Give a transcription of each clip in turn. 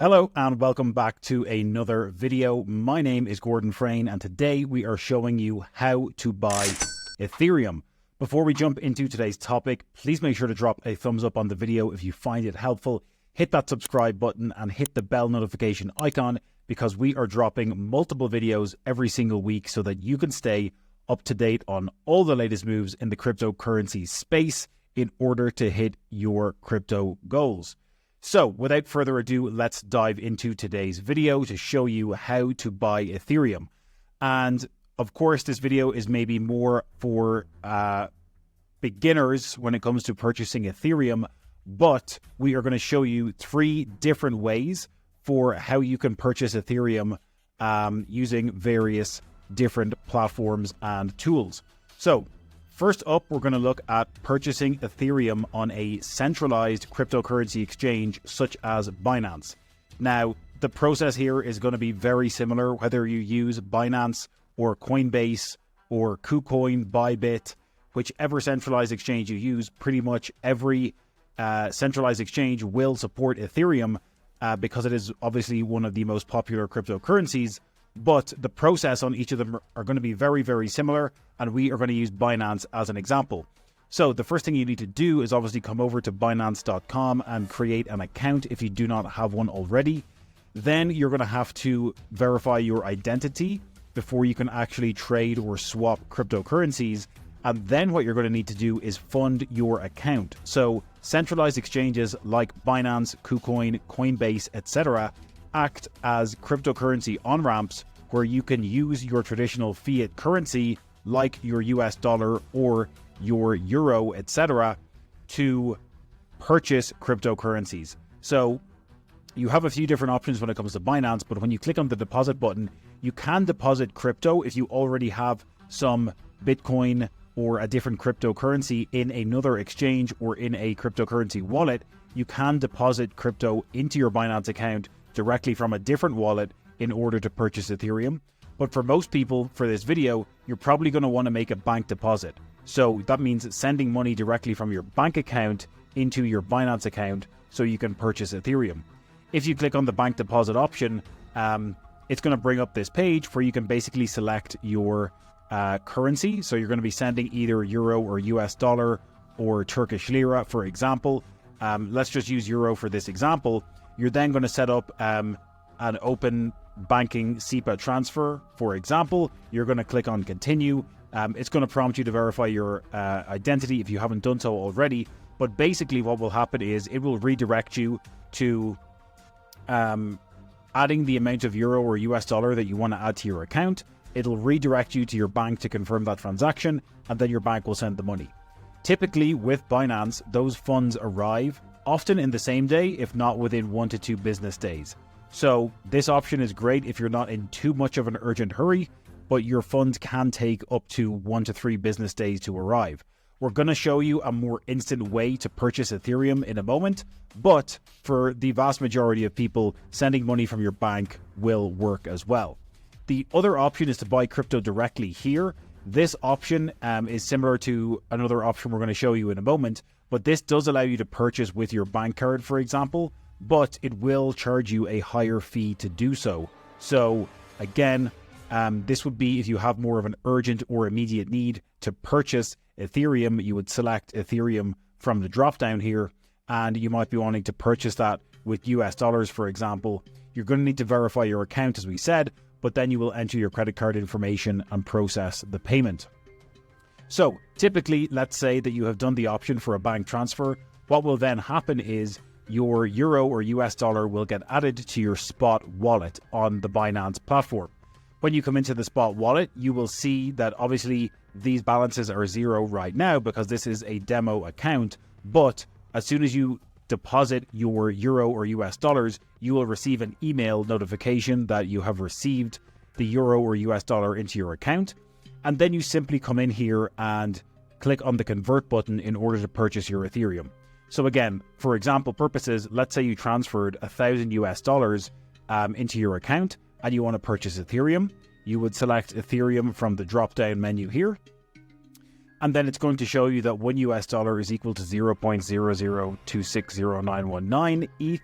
Hello and welcome back to another video. My name is Gordon Frayne and today we are showing you how to buy Ethereum. Before we jump into today's topic, please make sure to drop a thumbs up on the video if you find it helpful. Hit that subscribe button and hit the bell notification icon because we are dropping multiple videos every single week so that you can stay up to date on all the latest moves in the cryptocurrency space in order to hit your crypto goals. So without further ado, let's dive into today's video to show you how to buy Ethereum. And of course, this video is maybe more for beginners when it comes to purchasing Ethereum, but we are going to show you 3 different ways for how you can purchase Ethereum using various different platforms and tools. So first up, we're going to look at purchasing Ethereum on a centralized cryptocurrency exchange such as Binance. Now, the process here is going to be very similar whether you use Binance or Coinbase or KuCoin, Bybit, whichever centralized exchange you use. Pretty much every centralized exchange will support Ethereum because it is obviously one of the most popular cryptocurrencies. But the process on each of them are going to be very, very similar, and we are going to use Binance as an example. So the first thing you need to do is obviously come over to Binance.com and create an account if you do not have one already. Then you're going to have to verify your identity before you can actually trade or swap cryptocurrencies. And then what you're going to need to do is fund your account. So centralized exchanges like Binance, KuCoin, Coinbase, etc. act as cryptocurrency on-ramps where you can use your traditional fiat currency like your US dollar or your euro, etc. to purchase cryptocurrencies. So you have a few different options when it comes to Binance, but when you click on the deposit button, you can deposit crypto if you already have some Bitcoin or a different cryptocurrency in another exchange or in a cryptocurrency wallet. You can deposit crypto into your Binance account directly from a different wallet in order to purchase Ethereum. But for most people, for this video, you're probably going to want to make a bank deposit. So that means sending money directly from your bank account into your Binance account so you can purchase Ethereum. If you click on the bank deposit option, it's going to bring up this page where you can basically select your currency. So you're going to be sending either euro or US dollar or Turkish lira, for example. Let's just use euro for this example. You're then going to set up an open banking SEPA transfer, for example. You're going to click on continue. It's going to prompt you to verify your identity if you haven't done so already. But basically what will happen is it will redirect you to adding the amount of euro or US dollar that you want to add to your account. It'll redirect you to your bank to confirm that transaction, and then your bank will send the money. Typically with Binance, those funds arrive often in the same day, if not within 1 to 2 business days. So this option is great if you're not in too much of an urgent hurry, but your funds can take up to 1 to 3 business days to arrive. We're going to show you a more instant way to purchase Ethereum in a moment, but for the vast majority of people, sending money from your bank will work as well. The other option is to buy crypto directly here. This option is similar to another option we're going to show you in a moment, but this does allow you to purchase with your bank card, for example, but it will charge you a higher fee to do so. So again, this would be if you have more of an urgent or immediate need to purchase Ethereum, you would select Ethereum from the drop down here, and you might be wanting to purchase that with US dollars, for example. You're going to need to verify your account, as we said, but then you will enter your credit card information and process the payment. So typically, let's say that you have done the option for a bank transfer. What will then happen is your euro or US dollar will get added to your spot wallet on the Binance platform. When you come into the spot wallet, you will see that obviously these balances are 0 right now because this is a demo account. But as soon as you deposit your euro or US dollars, you will receive an email notification that you have received the euro or US dollar into your account. And then you simply come in here and click on the convert button in order to purchase your Ethereum. So again, for example purposes, let's say you transferred $1,000 into your account and you want to purchase Ethereum. You would select Ethereum from the drop-down menu here. And then it's going to show you that $1 is equal to 0.002601919 ETH.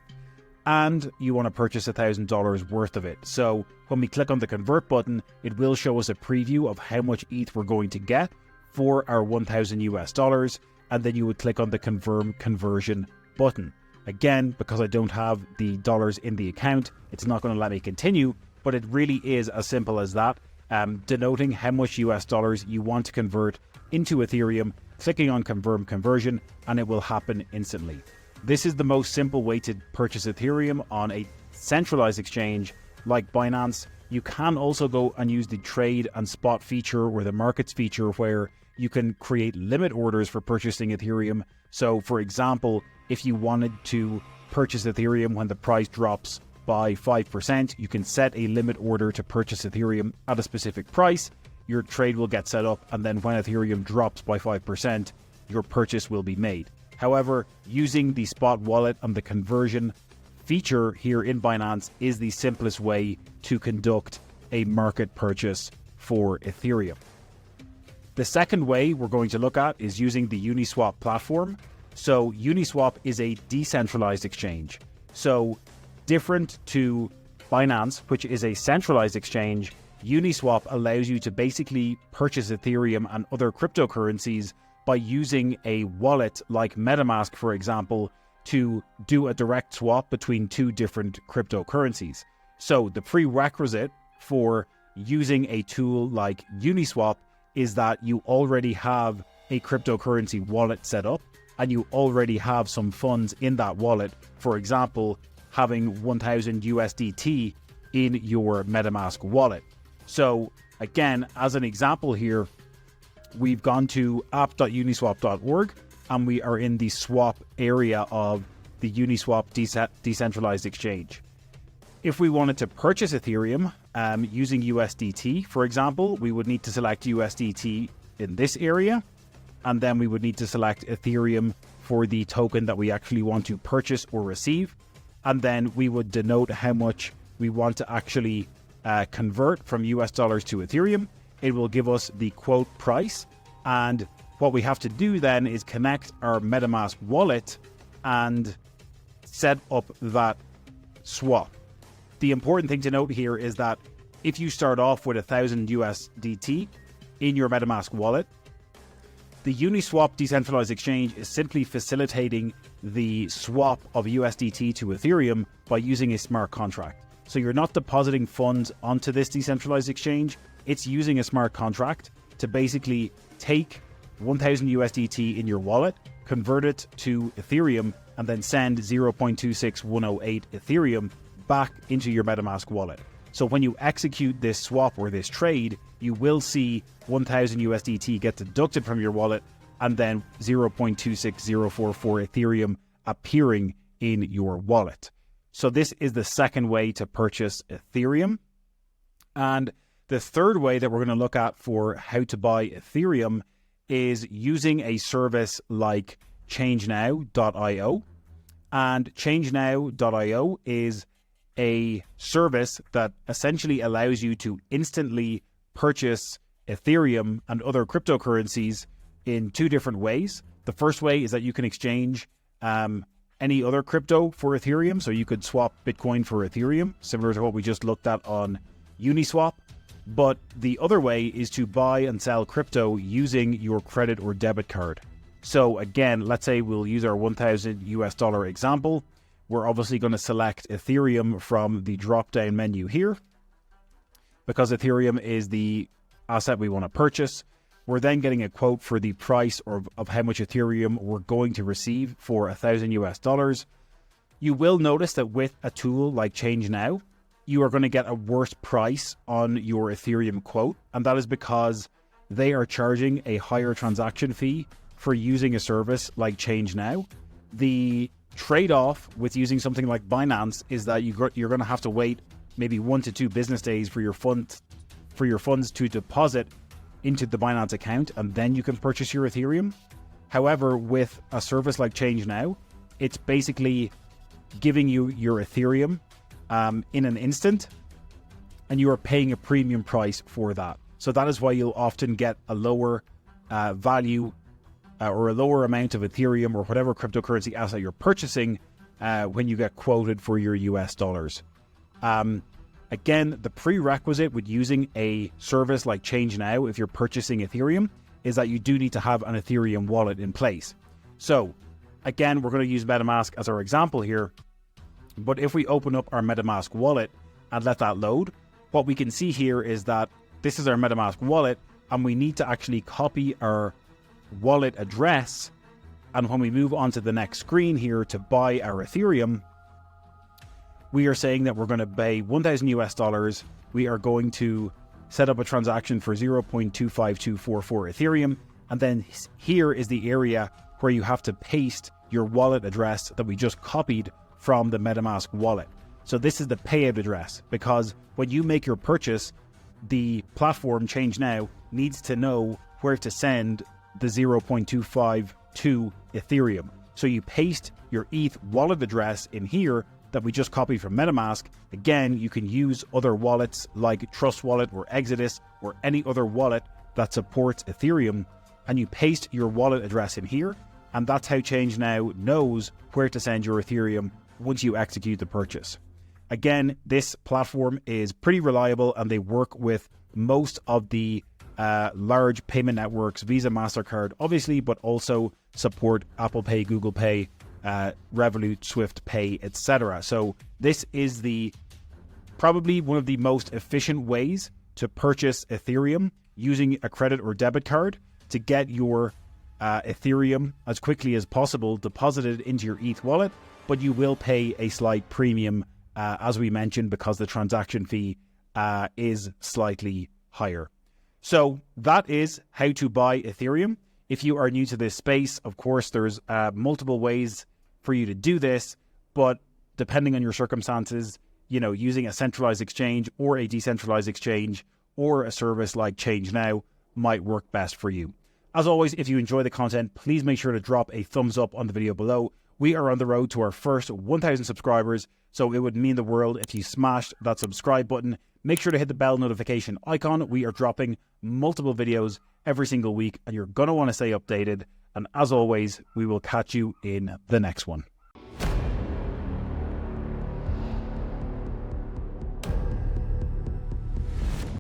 and you want to purchase $1,000 worth of it. So when we click on the convert button, it will show us a preview of how much ETH we're going to get for our $1,000, and then you would click on the confirm conversion button. Again, because I don't have the dollars in the account, it's not going to let me continue, but it really is as simple as that, denoting how much US dollars you want to convert into Ethereum, clicking on confirm conversion, and it will happen instantly. This is the most simple way to purchase Ethereum on a centralized exchange like Binance. You can also go and use the trade and spot feature or the markets feature, where you can create limit orders for purchasing Ethereum. So for example, if you wanted to purchase Ethereum when the price drops by 5%, you can set a limit order to purchase Ethereum at a specific price. Your trade will get set up, and then when Ethereum drops by 5%, your purchase will be made. However, using the spot wallet and the conversion feature here in Binance is the simplest way to conduct a market purchase for Ethereum. The second way we're going to look at is using the Uniswap platform. So Uniswap is a decentralized exchange. So different to Binance, which is a centralized exchange, Uniswap allows you to basically purchase Ethereum and other cryptocurrencies by using a wallet like MetaMask, for example, to do a direct swap between two different cryptocurrencies. So the prerequisite for using a tool like Uniswap is that you already have a cryptocurrency wallet set up and you already have some funds in that wallet. For example, having 1,000 USDT in your MetaMask wallet. So again, as an example here, we've gone to app.uniswap.org and we are in the swap area of the Uniswap decentralized exchange. If we wanted to purchase Ethereum using USDT, for example, we would need to select USDT in this area, and then we would need to select Ethereum for the token that we actually want to purchase or receive. And then we would denote how much we want to actually convert from US dollars to Ethereum. It will give us the quote price. And what we have to do then is connect our MetaMask wallet and set up that swap. The important thing to note here is that if you start off with 1,000 USDT in your MetaMask wallet, the Uniswap decentralized exchange is simply facilitating the swap of USDT to Ethereum by using a smart contract. So you're not depositing funds onto this decentralized exchange. It's using a smart contract to basically take 1,000 USDT in your wallet, convert it to Ethereum, and then send 0.26108 Ethereum back into your MetaMask wallet. So when you execute this swap or this trade, you will see 1,000 USDT get deducted from your wallet and then 0.26044 Ethereum appearing in your wallet. So this is the second way to purchase Ethereum. And the third way that we're going to look at for how to buy Ethereum is using a service like changenow.io. And changenow.io is a service that essentially allows you to instantly purchase Ethereum and other cryptocurrencies in two different ways. The first way is that you can exchange any other crypto for Ethereum. So you could swap Bitcoin for Ethereum, similar to what we just looked at on Uniswap. But the other way is to buy and sell crypto using your credit or debit card. So again, let's say we'll use our 1,000 US dollar example. We're obviously going to select Ethereum from the drop-down menu here, because Ethereum is the asset we want to purchase. We're then getting a quote for the price of how much Ethereum we're going to receive for 1,000 US dollars. You will notice that with a tool like ChangeNow, you are going to get a worse price on your Ethereum quote. And that is because they are charging a higher transaction fee for using a service like ChangeNow. The trade-off with using something like Binance is that you're going to have to wait maybe 1 to 2 business days for your funds to deposit into the Binance account, and then you can purchase your Ethereum. However, with a service like ChangeNow, it's basically giving you your Ethereum in an instant, and you are paying a premium price for that. So that is why you'll often get a lower value or a lower amount of Ethereum or whatever cryptocurrency asset you're purchasing when you get quoted for your US dollars. Again, the prerequisite with using a service like Change Now, if you're purchasing Ethereum, is that you do need to have an Ethereum wallet in place. So again, we're going to use MetaMask as our example here. But if we open up our MetaMask wallet and let that load, what we can see here is that this is our MetaMask wallet, and we need to actually copy our wallet address. And when we move on to the next screen here to buy our Ethereum, we are saying that we're going to pay 1,000 US dollars. We are going to set up a transaction for 0.25244 Ethereum. And then here is the area where you have to paste your wallet address that we just copied from the MetaMask wallet. So this is the payout address, because when you make your purchase, the platform Change Now needs to know where to send the 0.252 Ethereum. So you paste your ETH wallet address in here that we just copied from MetaMask. Again, you can use other wallets like Trust Wallet or Exodus or any other wallet that supports Ethereum, and you paste your wallet address in here, and that's how Change Now knows where to send your Ethereum once you execute the purchase. Again, this platform is pretty reliable, and they work with most of the large payment networks, Visa, MasterCard, obviously, but also support Apple Pay, Google Pay, Revolut, Swift Pay, etc. So this is probably one of the most efficient ways to purchase Ethereum using a credit or debit card to get your Ethereum as quickly as possible deposited into your ETH wallet, but you will pay a slight premium, as we mentioned, because the transaction fee is slightly higher. So that is how to buy Ethereum. If you are new to this space, of course, there's multiple ways for you to do this, but depending on your circumstances, using a centralized exchange or a decentralized exchange or a service like Change Now might work best for you. As always, if you enjoy the content, please make sure to drop a thumbs up on the video below. We are on the road to our first 1,000 subscribers, so it would mean the world if you smashed that subscribe button. Make sure to hit the bell notification icon. We are dropping multiple videos every single week, and you're going to want to stay updated. And as always, we will catch you in the next one.